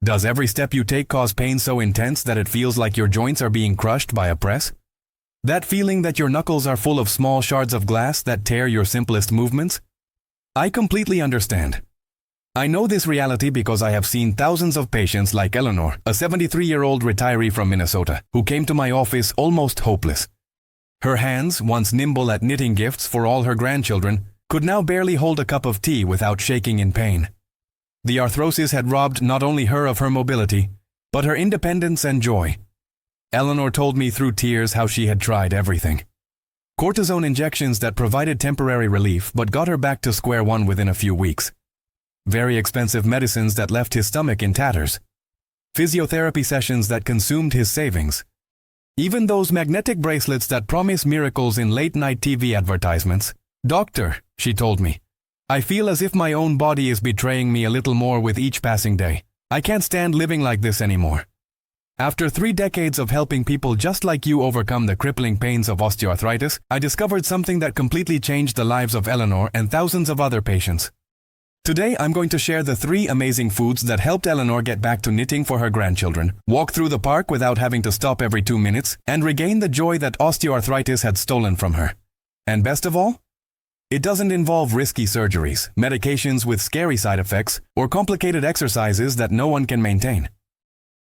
Does every step you take cause pain so intense that it feels like your joints are being crushed by a press? That feeling that your knuckles are full of small shards of glass that tear your simplest movements? I completely understand. I know this reality because I have seen thousands of patients like Eleanor, a 73-year-old retiree from Minnesota, who came to my office almost hopeless. Her hands, once nimble at knitting gifts for all her grandchildren, could now barely hold a cup of tea without shaking in pain. The arthrosis had robbed not only her of her mobility, but her independence and joy. Eleanor told me through tears how she had tried everything. Cortisone injections that provided temporary relief but got her back to square one within a few weeks. Very expensive medicines that left his stomach in tatters. Physiotherapy sessions that consumed his savings. Even those magnetic bracelets that promise miracles in late-night TV advertisements. "Doctor," she told me, "I feel as if my own body is betraying me a little more with each passing day. I can't stand living like this anymore." After 3 decades of helping people just like you overcome the crippling pains of osteoarthritis, I discovered something that completely changed the lives of Eleanor and thousands of other patients. Today, I'm going to share the 3 amazing foods that helped Eleanor get back to knitting for her grandchildren, walk through the park without having to stop every 2 minutes, and regain the joy that osteoarthritis had stolen from her. And best of all, it doesn't involve risky surgeries, medications with scary side effects, or complicated exercises that no one can maintain.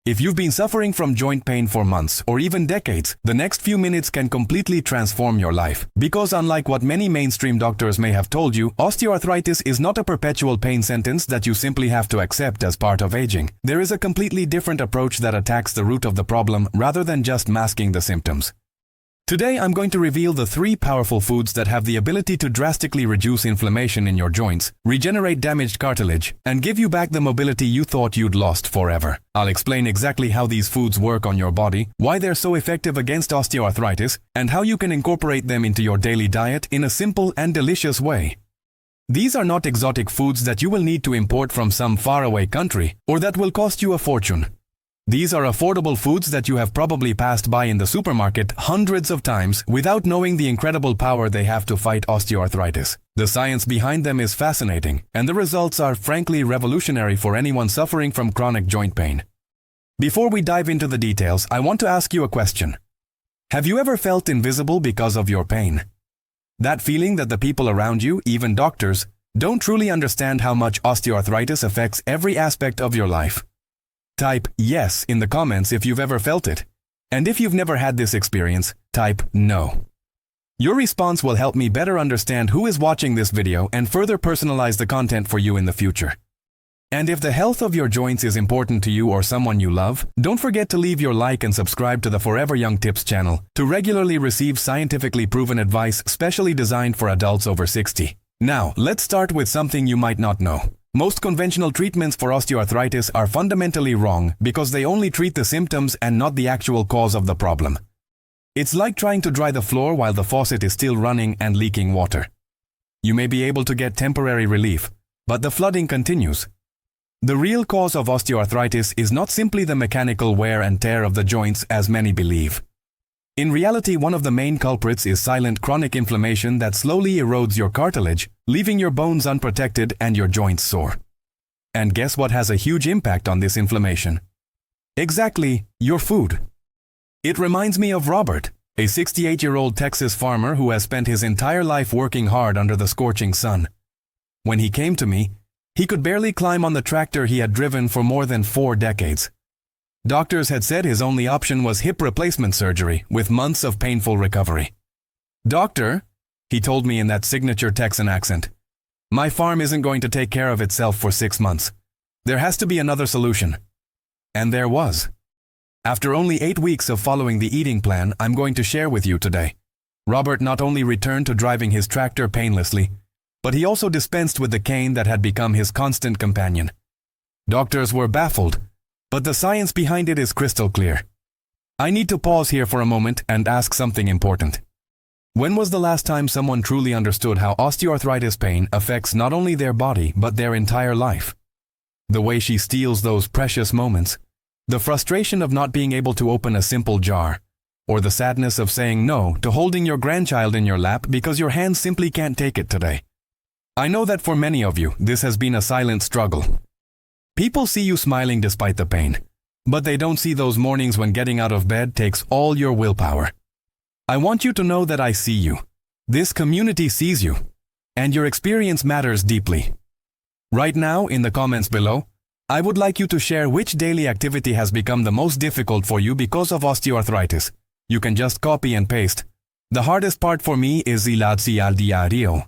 If you've been suffering from joint pain for months or even decades, the next few minutes can completely transform your life. Because unlike what many mainstream doctors may have told you, osteoarthritis is not a perpetual pain sentence that you simply have to accept as part of aging. There is a completely different approach that attacks the root of the problem rather than just masking the symptoms. Today, I'm going to reveal the 3 powerful foods that have the ability to drastically reduce inflammation in your joints, regenerate damaged cartilage, and give you back the mobility you thought you'd lost forever. I'll explain exactly how these foods work on your body, why they're so effective against osteoarthritis, and how you can incorporate them into your daily diet in a simple and delicious way. These are not exotic foods that you will need to import from some faraway country, or that will cost you a fortune. These are affordable foods that you have probably passed by in the supermarket hundreds of times without knowing the incredible power they have to fight osteoarthritis. The science behind them is fascinating, and the results are frankly revolutionary for anyone suffering from chronic joint pain. Before we dive into the details, I want to ask you a question. Have you ever felt invisible because of your pain? That feeling that the people around you, even doctors, don't truly understand how much osteoarthritis affects every aspect of your life? Type yes in the comments if you've ever felt it. And if you've never had this experience, type no. Your response will help me better understand who is watching this video and further personalize the content for you in the future. And if the health of your joints is important to you or someone you love, don't forget to leave your like and subscribe to the Forever Young Tips channel to regularly receive scientifically proven advice specially designed for adults over 60. Now, let's start with something you might not know. Most conventional treatments for osteoarthritis are fundamentally wrong because they only treat the symptoms and not the actual cause of the problem. It's like trying to dry the floor while the faucet is still running and leaking water. You may be able to get temporary relief, but the flooding continues. The real cause of osteoarthritis is not simply the mechanical wear and tear of the joints as many believe. In reality, one of the main culprits is silent chronic inflammation that slowly erodes your cartilage, leaving your bones unprotected and your joints sore. And guess what has a huge impact on this inflammation? Exactly, your food. It reminds me of Robert, a 68-year-old Texas farmer who has spent his entire life working hard under the scorching sun. When he came to me, he could barely climb on the tractor he had driven for more than 4 decades. Doctors had said his only option was hip replacement surgery, with months of painful recovery. "Doctor," he told me in that signature Texan accent, "my farm isn't going to take care of itself for 6 months. There has to be another solution." And there was. After only 8 weeks of following the eating plan I'm going to share with you today, Robert not only returned to driving his tractor painlessly, but he also dispensed with the cane that had become his constant companion. Doctors were baffled, but the science behind it is crystal clear. I need to pause here for a moment and ask something important. When was the last time someone truly understood how osteoarthritis pain affects not only their body but their entire life? The way she steals those precious moments, the frustration of not being able to open a simple jar, or the sadness of saying no to holding your grandchild in your lap because your hands simply can't take it today. I know that for many of you, this has been a silent struggle. People see you smiling despite the pain, but they don't see those mornings when getting out of bed takes all your willpower. I want you to know that I see you. This community sees you, and your experience matters deeply. Right now, in the comments below, I would like you to share which daily activity has become the most difficult for you because of osteoarthritis. You can just copy and paste. The hardest part for me is ilarsi al diario.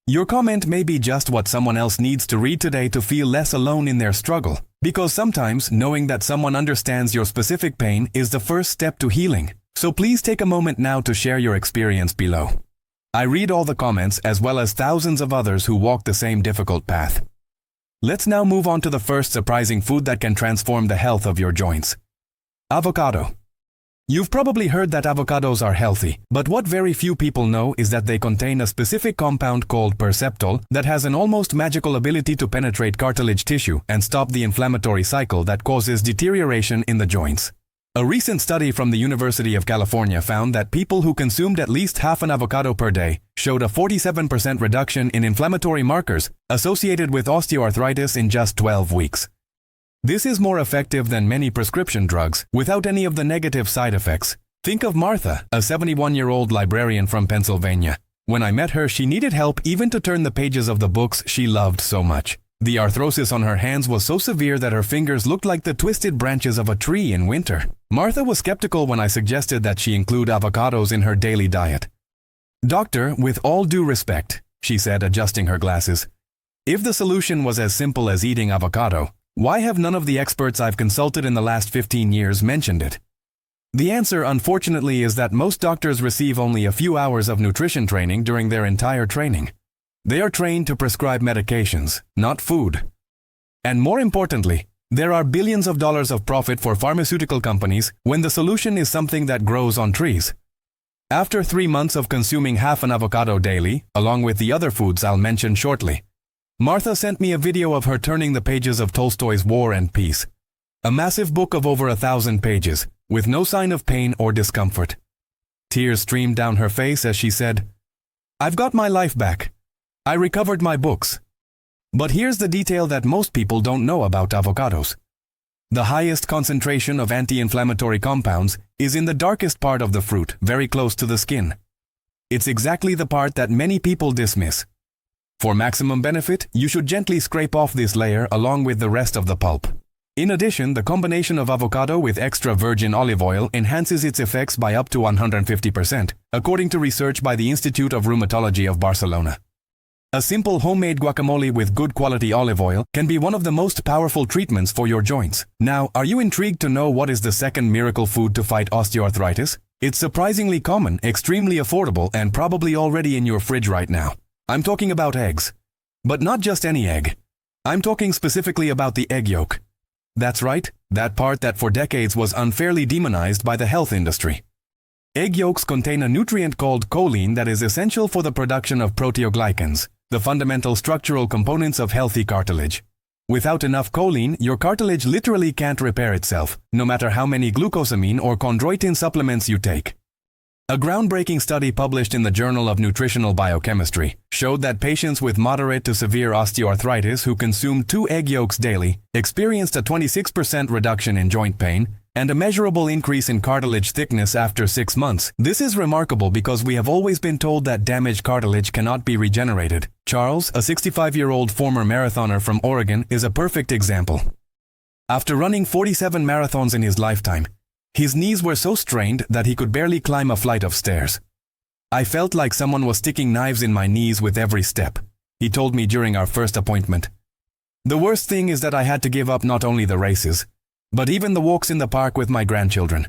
Your comment may be just what someone else needs to read today to feel less alone in their struggle, because sometimes knowing that someone understands your specific pain is the first step to healing. So please take a moment now to share your experience below. I read all the comments as well as thousands of others who walk the same difficult path. Let's now move on to the first surprising food that can transform the health of your joints. Avocado. You've probably heard that avocados are healthy, but what very few people know is that they contain a specific compound called perceptol that has an almost magical ability to penetrate cartilage tissue and stop the inflammatory cycle that causes deterioration in the joints. A recent study from the University of California found that people who consumed at least half an avocado per day showed a 47% reduction in inflammatory markers associated with osteoarthritis in just 12 weeks. This is more effective than many prescription drugs without any of the negative side effects. Think of Martha, a 71-year-old librarian from Pennsylvania. When I met her, she needed help even to turn the pages of the books she loved so much. The arthrosis on her hands was so severe that her fingers looked like the twisted branches of a tree in winter. Martha was skeptical when I suggested that she include avocados in her daily diet. "Doctor, with all due respect," she said, adjusting her glasses, "if the solution was as simple as eating avocado, why have none of the experts I've consulted in the last 15 years mentioned it?" The answer, unfortunately, is that most doctors receive only a few hours of nutrition training during their entire training. They are trained to prescribe medications, not food. And more importantly, there are billions of dollars of profit for pharmaceutical companies when the solution is something that grows on trees. After 3 months of consuming half an avocado daily, along with the other foods I'll mention shortly, Martha sent me a video of her turning the pages of Tolstoy's War and Peace, a massive book of over 1,000 pages, with no sign of pain or discomfort. Tears streamed down her face as she said, "I've got my life back. I recovered my books." But here's the detail that most people don't know about avocados. The highest concentration of anti-inflammatory compounds is in the darkest part of the fruit, very close to the skin. It's exactly the part that many people dismiss. For maximum benefit, you should gently scrape off this layer along with the rest of the pulp. In addition, the combination of avocado with extra virgin olive oil enhances its effects by up to 150%, according to research by the Institute of Rheumatology of Barcelona. A simple homemade guacamole with good quality olive oil can be one of the most powerful treatments for your joints. Now, are you intrigued to know what is the second miracle food to fight osteoarthritis? It's surprisingly common, extremely affordable, and probably already in your fridge right now. I'm talking about eggs. But not just any egg. I'm talking specifically about the egg yolk. That's right, that part that for decades was unfairly demonized by the health industry. Egg yolks contain a nutrient called choline that is essential for the production of proteoglycans, the fundamental structural components of healthy cartilage. Without enough choline, your cartilage literally can't repair itself, no matter how many glucosamine or chondroitin supplements you take. A groundbreaking study published in the Journal of Nutritional Biochemistry showed that patients with moderate to severe osteoarthritis who consumed 2 egg yolks daily experienced a 26% reduction in joint pain and a measurable increase in cartilage thickness after 6 months. This is remarkable because we have always been told that damaged cartilage cannot be regenerated. Charles, a 65-year-old former marathoner from Oregon, is a perfect example. After running 47 marathons in his lifetime, his knees were so strained that he could barely climb a flight of stairs. "I felt like someone was sticking knives in my knees with every step," he told me during our first appointment. "The worst thing is that I had to give up not only the races, but even the walks in the park with my grandchildren."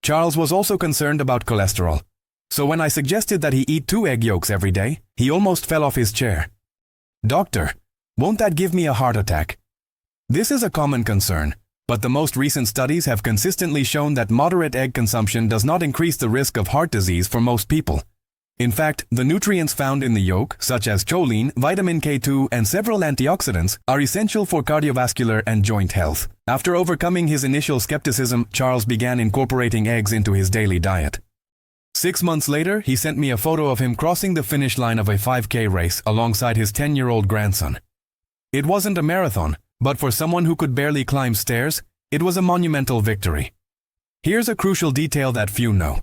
Charles was also concerned about cholesterol, so when I suggested that he eat 2 egg yolks every day, he almost fell off his chair. "Doctor, won't that give me a heart attack?" This is a common concern, but the most recent studies have consistently shown that moderate egg consumption does not increase the risk of heart disease for most people. In fact, the nutrients found in the yolk, such as choline, vitamin K2, and several antioxidants, are essential for cardiovascular and joint health. After overcoming his initial skepticism, Charles began incorporating eggs into his daily diet. 6 months later, he sent me a photo of him crossing the finish line of a 5K race alongside his 10-year-old grandson. It wasn't a marathon, But for someone who could barely climb stairs, it was a monumental victory. Here's a crucial detail that few know.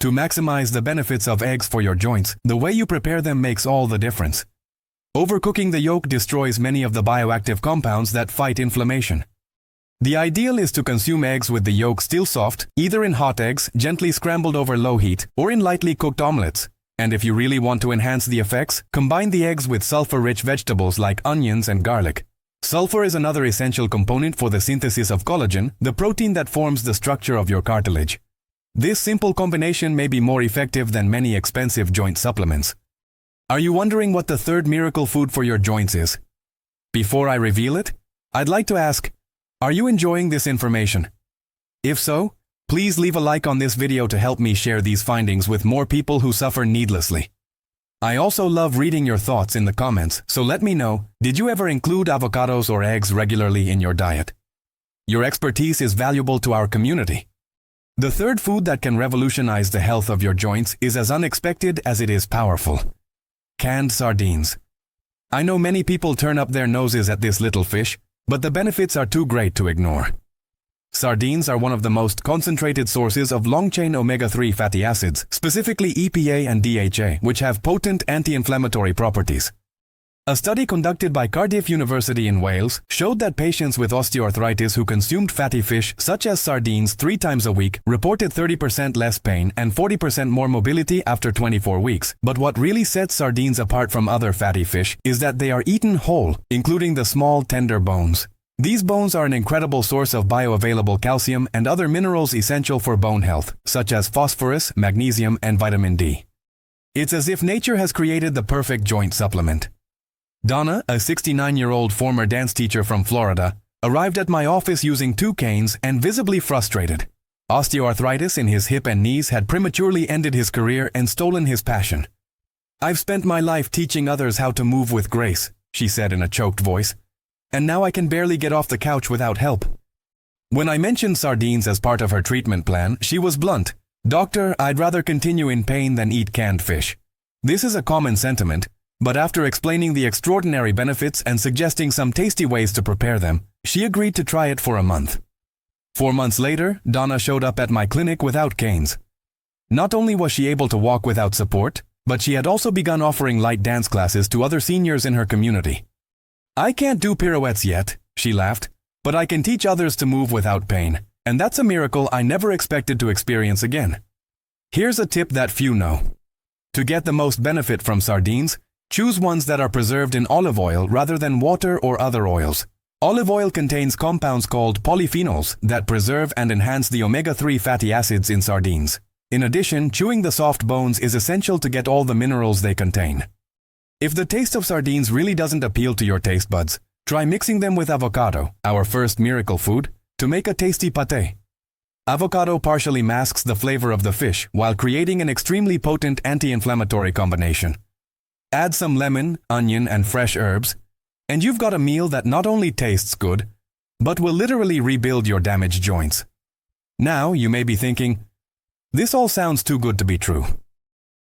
To maximize the benefits of eggs for your joints, the way you prepare them makes all the difference. Overcooking the yolk destroys many of the bioactive compounds that fight inflammation. The ideal is to consume eggs with the yolk still soft, either in hot eggs, gently scrambled over low heat, or in lightly cooked omelets. And if you really want to enhance the effects, combine the eggs with sulfur-rich vegetables like onions and garlic. Sulfur is another essential component for the synthesis of collagen, the protein that forms the structure of your cartilage. This simple combination may be more effective than many expensive joint supplements. Are you wondering what the third miracle food for your joints is? Before I reveal it, I'd like to ask, are you enjoying this information? If so, please leave a like on this video to help me share these findings with more people who suffer needlessly. I also love reading your thoughts in the comments, so let me know, did you ever include avocados or eggs regularly in your diet? Your expertise is valuable to our community. The third food that can revolutionize the health of your joints is as unexpected as it is powerful. Canned sardines. I know many people turn up their noses at this little fish, but the benefits are too great to ignore. Sardines are one of the most concentrated sources of long-chain omega-3 fatty acids, specifically EPA and DHA, which have potent anti-inflammatory properties. A study conducted by Cardiff University in Wales showed that patients with osteoarthritis who consumed fatty fish, such as sardines, 3 times a week, reported 30% less pain and 40% more mobility after 24 weeks. But what really sets sardines apart from other fatty fish is that they are eaten whole, including the small, tender bones. These bones are an incredible source of bioavailable calcium and other minerals essential for bone health, such as phosphorus, magnesium, and vitamin D. It's as if nature has created the perfect joint supplement. Donna, a 69-year-old former dance teacher from Florida, arrived at my office using 2 canes and visibly frustrated. Osteoarthritis in his hip and knees had prematurely ended his career and stolen his passion. "I've spent my life teaching others how to move with grace," she said in a choked voice, "and now I can barely get off the couch without help." When I mentioned sardines as part of her treatment plan, she was blunt. "Doctor, I'd rather continue in pain than eat canned fish." This is a common sentiment, but after explaining the extraordinary benefits and suggesting some tasty ways to prepare them, she agreed to try it for a month. 4 months later, Donna showed up at my clinic without canes. Not only was she able to walk without support, but she had also begun offering light dance classes to other seniors in her community. "I can't do pirouettes yet," she laughed, "but I can teach others to move without pain, and that's a miracle I never expected to experience again." Here's a tip that few know. To get the most benefit from sardines, choose ones that are preserved in olive oil rather than water or other oils. Olive oil contains compounds called polyphenols that preserve and enhance the omega-3 fatty acids in sardines. In addition, chewing the soft bones is essential to get all the minerals they contain. If the taste of sardines really doesn't appeal to your taste buds, try mixing them with avocado, our first miracle food, to make a tasty pâté. Avocado partially masks the flavor of the fish while creating an extremely potent anti-inflammatory combination. Add some lemon, onion, and fresh herbs, and you've got a meal that not only tastes good, but will literally rebuild your damaged joints. Now, you may be thinking, this all sounds too good to be true.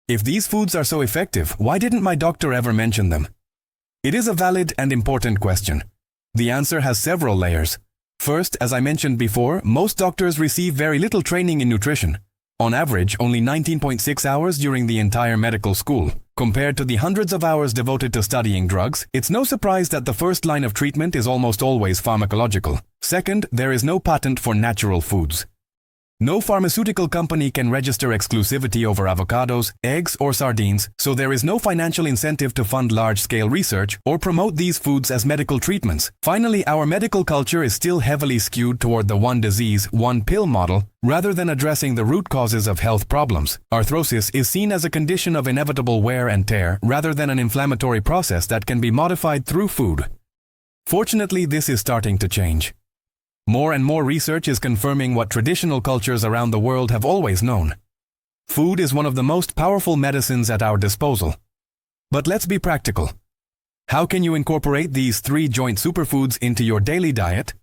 If these foods are so effective, why didn't my doctor ever mention them? It is a valid and important question. The answer has several layers. First, as I mentioned before, most doctors receive very little training in nutrition. On average, only 19.6 hours during the entire medical school. Compared to the hundreds of hours devoted to studying drugs, it's no surprise that the first line of treatment is almost always pharmacological. Second, there is no patent for natural foods. No pharmaceutical company can register exclusivity over avocados, eggs, or sardines, so there is no financial incentive to fund large-scale research or promote these foods as medical treatments. Finally, our medical culture is still heavily skewed toward the one disease, one pill model, rather than addressing the root causes of health problems. Arthrosis is seen as a condition of inevitable wear and tear rather than an inflammatory process that can be modified through food. Fortunately, this is starting to change. More and more research is confirming what traditional cultures around the world have always known. Food is one of the most powerful medicines at our disposal. But let's be practical. How can you incorporate these 3 joint superfoods into your daily diet?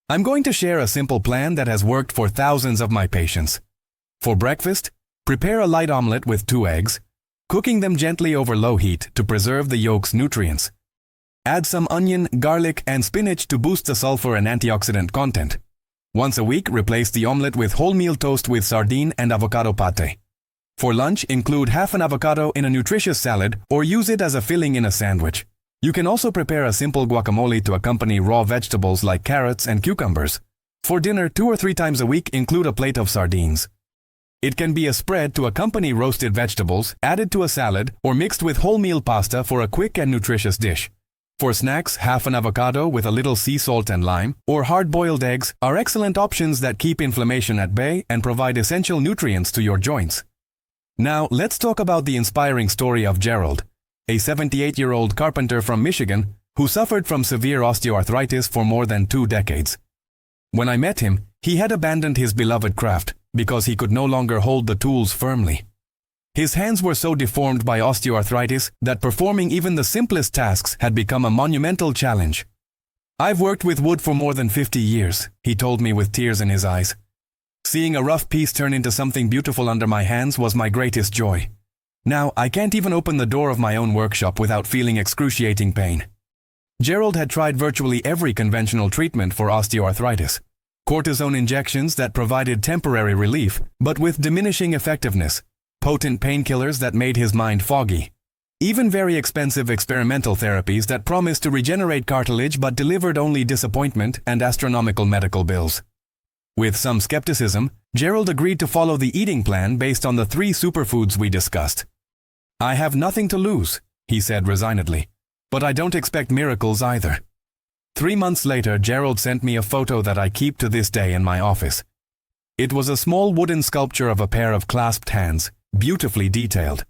I'm going to share a simple plan that has worked for thousands of my patients. For breakfast, prepare a light omelette with 2 eggs, cooking them gently over low heat to preserve the yolk's nutrients. Add some onion, garlic, and spinach to boost the sulfur and antioxidant content. Once a week, replace the omelette with wholemeal toast with sardine and avocado pate. For lunch, include half an avocado in a nutritious salad or use it as a filling in a sandwich. You can also prepare a simple guacamole to accompany raw vegetables like carrots and cucumbers. For dinner, 2 or 3 times a week, include a plate of sardines. It can be a spread to accompany roasted vegetables, added to a salad, or mixed with wholemeal pasta for a quick and nutritious dish. For snacks, half an avocado with a little sea salt and lime, or hard-boiled eggs are excellent options that keep inflammation at bay and provide essential nutrients to your joints. Now, let's talk about the inspiring story of Gerald, a 78-year-old carpenter from Michigan who suffered from severe osteoarthritis for more than 2 decades. When I met him, he had abandoned his beloved craft because he could no longer hold the tools firmly. His hands were so deformed by osteoarthritis that performing even the simplest tasks had become a monumental challenge. "I've worked with wood for more than 50 years, he told me with tears in his eyes. "Seeing a rough piece turn into something beautiful under my hands was my greatest joy. Now, I can't even open the door of my own workshop without feeling excruciating pain." Gerald had tried virtually every conventional treatment for osteoarthritis. Cortisone injections that provided temporary relief, but with diminishing effectiveness. Potent painkillers that made his mind foggy. Even very expensive experimental therapies that promised to regenerate cartilage but delivered only disappointment and astronomical medical bills. With some skepticism, Gerald agreed to follow the eating plan based on the 3 superfoods we discussed. "I have nothing to lose," he said resignedly, "but I don't expect miracles either." 3 months later, Gerald sent me a photo that I keep to this day in my office. It was a small wooden sculpture of a pair of clasped hands, beautifully detailed.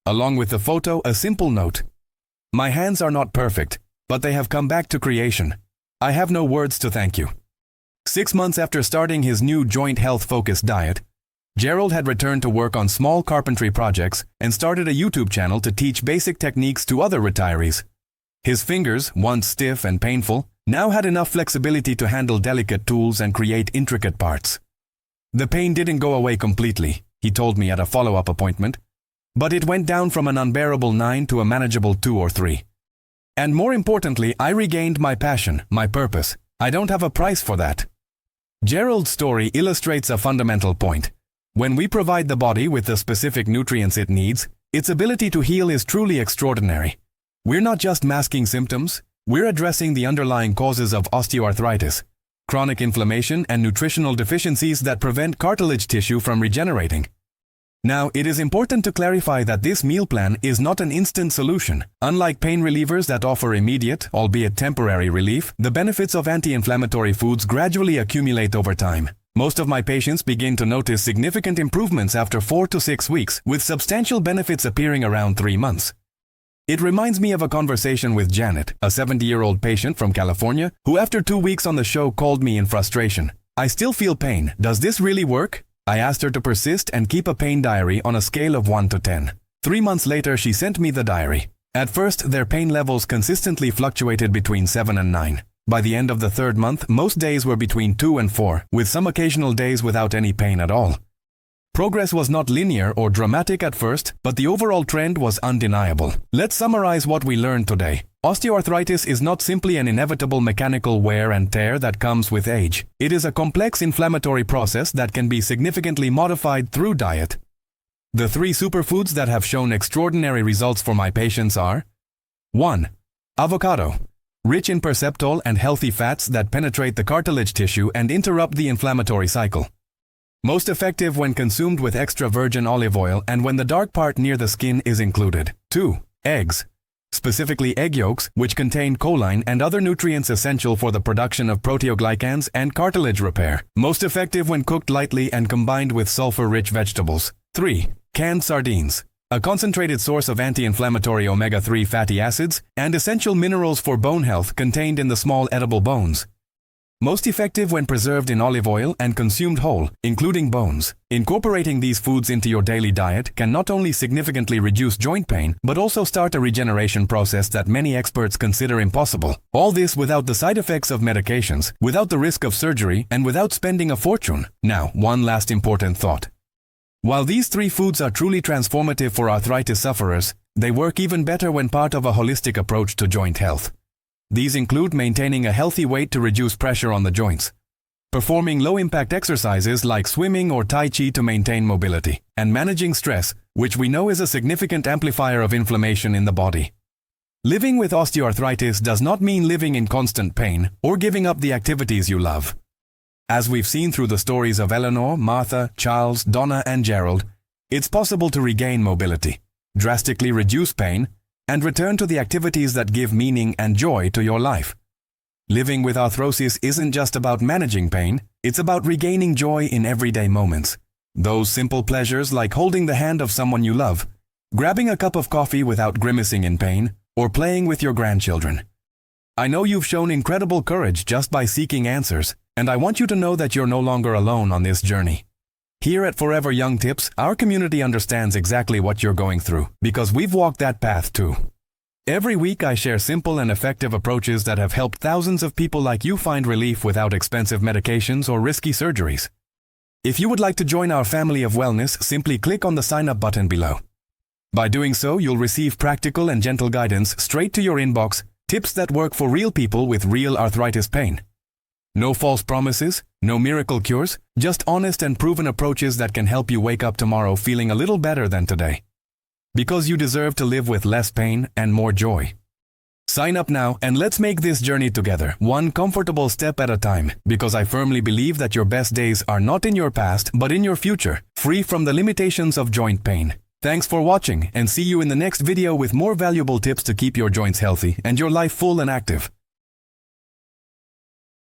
Along with the photo, a simple note. "My hands are not perfect, but they have come back to creation. I have no words to thank you." 6 months after starting his new joint health-focused diet, Gerald had returned to work on small carpentry projects and started a YouTube channel to teach basic techniques to other retirees. His fingers, once stiff and painful, now had enough flexibility to handle delicate tools and create intricate parts. "The pain didn't go away completely," he told me at a follow-up appointment, "but it went down from an unbearable 9 to a manageable 2 or 3. And more importantly, I regained my passion, my purpose. I don't have a price for that." Gerald's story illustrates a fundamental point. When we provide the body with the specific nutrients it needs, its ability to heal is truly extraordinary. We're not just masking symptoms, we're addressing the underlying causes of osteoarthritis, chronic inflammation, and nutritional deficiencies that prevent cartilage tissue from regenerating. Now, it is important to clarify that this meal plan is not an instant solution. Unlike pain relievers that offer immediate, albeit temporary relief, the benefits of anti-inflammatory foods gradually accumulate over time. Most of my patients begin to notice significant improvements after 4 to 6 weeks, with substantial benefits appearing around 3 months. It reminds me of a conversation with Janet, a 70-year-old patient from California, who after 2 weeks on the show called me in frustration. "I still feel pain. Does this really work?" I asked her to persist and keep a pain diary on a scale of 1 to 10. 3 months later, she sent me the diary. At first, their pain levels consistently fluctuated between 7 and 9. By the end of the 3rd month, most days were between 2 and 4, with some occasional days without any pain at all. Progress was not linear or dramatic at first, but the overall trend was undeniable. Let's summarize what we learned today. Osteoarthritis is not simply an inevitable mechanical wear and tear that comes with age. It is a complex inflammatory process that can be significantly modified through diet. The 3 superfoods that have shown extraordinary results for my patients are: 1. Avocado. Rich in perceptol and healthy fats that penetrate the cartilage tissue and interrupt the inflammatory cycle. Most effective when consumed with extra virgin olive oil and when the dark part near the skin is included. 2. Eggs. Specifically egg yolks, which contain choline and other nutrients essential for the production of proteoglycans and cartilage repair. Most effective when cooked lightly and combined with sulfur-rich vegetables. 3. Canned sardines. A concentrated source of anti-inflammatory omega-3 fatty acids and essential minerals for bone health contained in the small edible bones. Most effective when preserved in olive oil and consumed whole, including bones. Incorporating these foods into your daily diet can not only significantly reduce joint pain, but also start a regeneration process that many experts consider impossible. All this without the side effects of medications, without the risk of surgery, and without spending a fortune. Now, one last important thought. While these 3 foods are truly transformative for arthritis sufferers, they work even better when part of a holistic approach to joint health. These include maintaining a healthy weight to reduce pressure on the joints, performing low-impact exercises like swimming or Tai Chi to maintain mobility, and managing stress, which we know is a significant amplifier of inflammation in the body. Living with osteoarthritis does not mean living in constant pain or giving up the activities you love. As we've seen through the stories of Eleanor, Martha, Charles, Donna, and Gerald, it's possible to regain mobility, drastically reduce pain, and return to the activities that give meaning and joy to your life. Living with arthrosis isn't just about managing pain, it's about regaining joy in everyday moments. Those simple pleasures like holding the hand of someone you love, grabbing a cup of coffee without grimacing in pain, or playing with your grandchildren. I know you've shown incredible courage just by seeking answers, and I want you to know that you're no longer alone on this journey. Here at Forever Young Tips, our community understands exactly what you're going through, because we've walked that path too. Every week I share simple and effective approaches that have helped thousands of people like you find relief without expensive medications or risky surgeries. If you would like to join our family of wellness, simply click on the sign up button below. By doing so, you'll receive practical and gentle guidance straight to your inbox, tips that work for real people with real arthritis pain. No false promises, no miracle cures, just honest and proven approaches that can help you wake up tomorrow feeling a little better than today. Because you deserve to live with less pain and more joy. Sign up now and let's make this journey together, one comfortable step at a time, because I firmly believe that your best days are not in your past, but in your future, free from the limitations of joint pain. Thanks for watching, and see you in the next video with more valuable tips to keep your joints healthy and your life full and active.